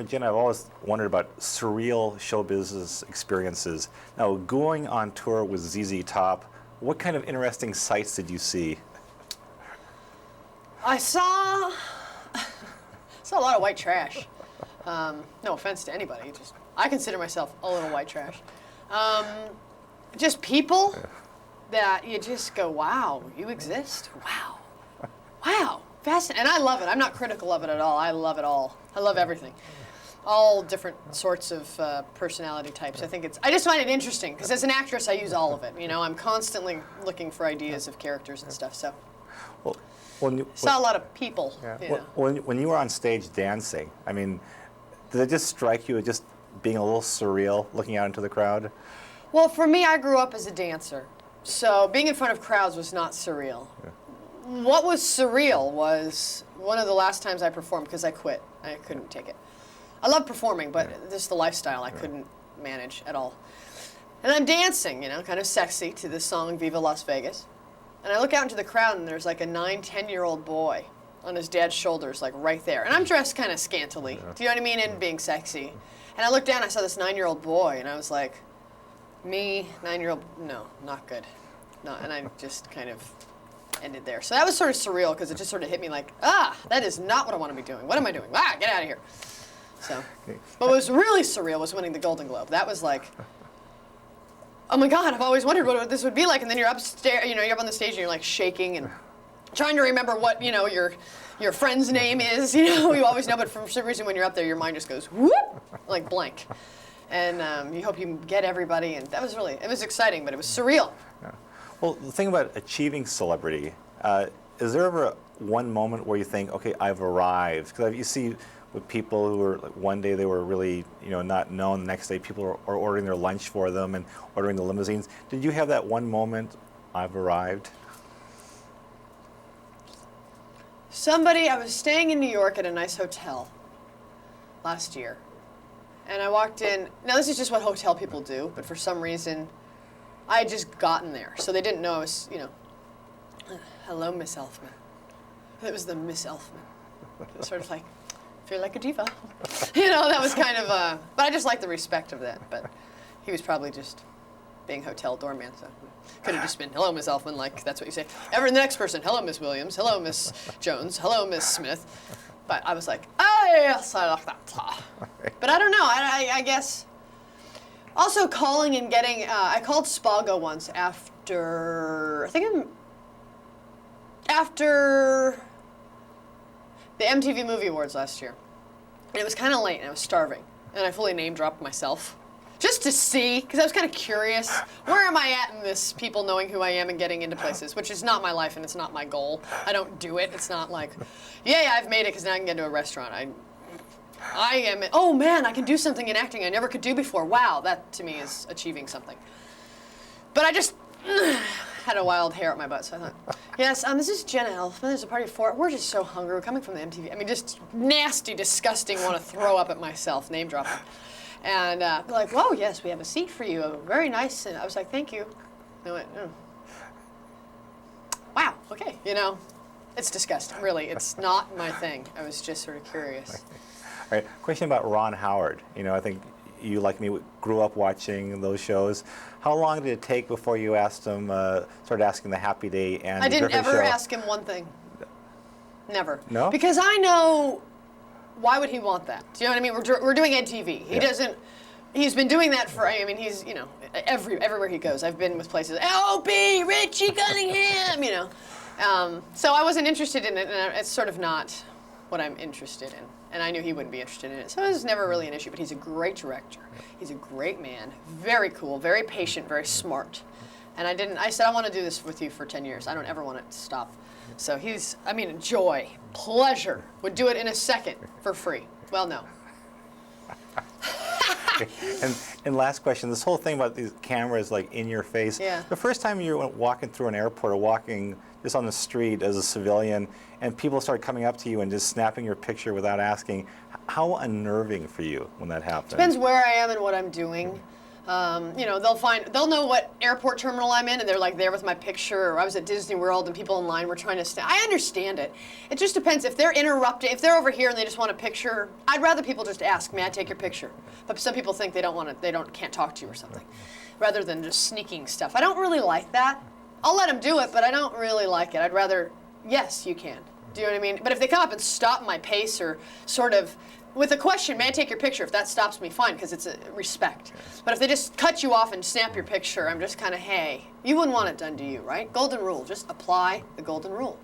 Jenna, I've always wondered about surreal show business experiences. Now, going on tour with ZZ Top, what kind of interesting sights did you see? I saw a lot of white trash. No offense to anybody, just I consider myself a little white trash. Just people that you just go, wow, you exist. Wow, wow, fascinating. And I love it. I'm not critical of it at all. I love it all. I love everything. All different sorts of personality types. I just find it interesting because as an actress, I use all of it. You know, I'm constantly looking for ideas of characters and stuff. So, saw a lot of people. Yeah. You know. When you were on stage dancing, I mean, did it just strike you as just being a little surreal, looking out into the crowd? Well, for me, I grew up as a dancer, so being in front of crowds was not surreal. Yeah. What was surreal was one of the last times I performed because I quit. I couldn't take it. I love performing, but just the lifestyle I couldn't manage at all. And I'm dancing, you know, kind of sexy to this song, Viva Las Vegas. And I look out into the crowd and there's like a 9, 10-year-old boy on his dad's shoulders, like right there. And I'm dressed kind of scantily, do you know what I mean, and being sexy. And I looked down, I saw this 9-year-old boy, and I was like, me, 9-year-old, no, not good. No, and I just kind of ended there. So that was sort of surreal because it just sort of hit me like, that is not what I want to be doing. What am I doing? Get out of here. So, but what was really surreal was winning the Golden Globe. That was like, oh my God, I've always wondered what this would be like. And then you're upstairs, you know, you're up on the stage and you're like shaking and trying to remember what, you know, your friend's name is. You know, you always know, but for some reason when you're up there, your mind just goes whoop, like blank. And you hope you get everybody. And that was really, it was exciting, but it was surreal. Yeah. Well, the thing about achieving celebrity, is there ever one moment where you think, okay, I've arrived? Because you see with people who are, like, one day they were really, you know, not known. The next day people are ordering their lunch for them and ordering the limousines. Did you have that one moment, I've arrived? I was staying in New York at a nice hotel last year. And I walked in, now this is just what hotel people do, but for some reason, I had just gotten there. So they didn't know I was, you know, hello, Miss Elfman. It was the Miss Elfman. It was sort of like, feel like a diva. You know, that was kind of, but I just liked the respect of that. But he was probably just being hotel doorman, so could have just been, hello, Miss Elfman, like that's what you say. The next person, hello, Miss Williams, hello, Miss Jones, hello, Miss Smith. But I was like, yes, I like that. But I don't know, I guess. Also calling and getting, I called Spago once after the MTV Movie Awards last year. And it was kind of late and I was starving. And I fully name dropped myself. Just to see, because I was kind of curious, where am I at in this, people knowing who I am and getting into places, which is not my life and it's not my goal. I don't do it. It's not like, yeah, I've made it because now I can get into a restaurant. I am, oh man, I can do something in acting I never could do before. Wow, that to me is achieving something. But I just had a wild hair up my butt, so I thought, yes, this is Jenna Elfman. There's a party for it. We're just so hungry. We're coming from the MTV. I mean, just nasty, disgusting, want to throw up at myself, name dropping. And they're like, whoa, yes, we have a seat for you. Very nice. And I was like, thank you. And I went, wow, okay. You know, it's disgusting, really. It's not my thing. I was just sort of curious. All right, question about Ron Howard. You know, I think you, like me, grew up watching those shows. How long did it take before you asked him, started asking the Happy Day and I the didn't Griffin ever Show? ask him one thing. Never. No? Because I know, why would he want that? Do you know what I mean? We're doing EdTV. He doesn't, he's been doing that for, I mean, he's, you know, everywhere he goes. I've been with places, L.B., Richie Cunningham, you know. So I wasn't interested in it, and it's sort of not what I'm interested in. And I knew he wouldn't be interested in it. So it was never really an issue, but he's a great director. He's a great man, very cool, very patient, very smart. And I said, I want to do this with you for 10 years. I don't ever want it to stop. So he's, I mean, joy, pleasure, would do it in a second for free. Well, no. And last question, this whole thing about these cameras like in your face. Yeah. The first time you were walking through an airport or walking just on the street as a civilian and people started coming up to you and just snapping your picture without asking, how unnerving for you when that happened? Depends where I am and what I'm doing. You know, they'll know what airport terminal I'm in, and they're like there with my picture. Or I was at Disney World, and people in line were trying to. I understand it. It just depends if they're interrupting. If they're over here and they just want a picture, I'd rather people just ask, "May I take your picture?" But some people think they don't want to. Can't talk to you or something, rather than just sneaking stuff. I don't really like that. I'll let them do it, but I don't really like it. I'd rather, yes, you can. Do you know what I mean? But if they come up and stop my pace or sort of. With a question, may I take your picture? If that stops me, fine, because it's a respect. But if they just cut you off and snap your picture, I'm just kind of, hey, you wouldn't want it done to you, right? Golden rule, just apply the golden rule.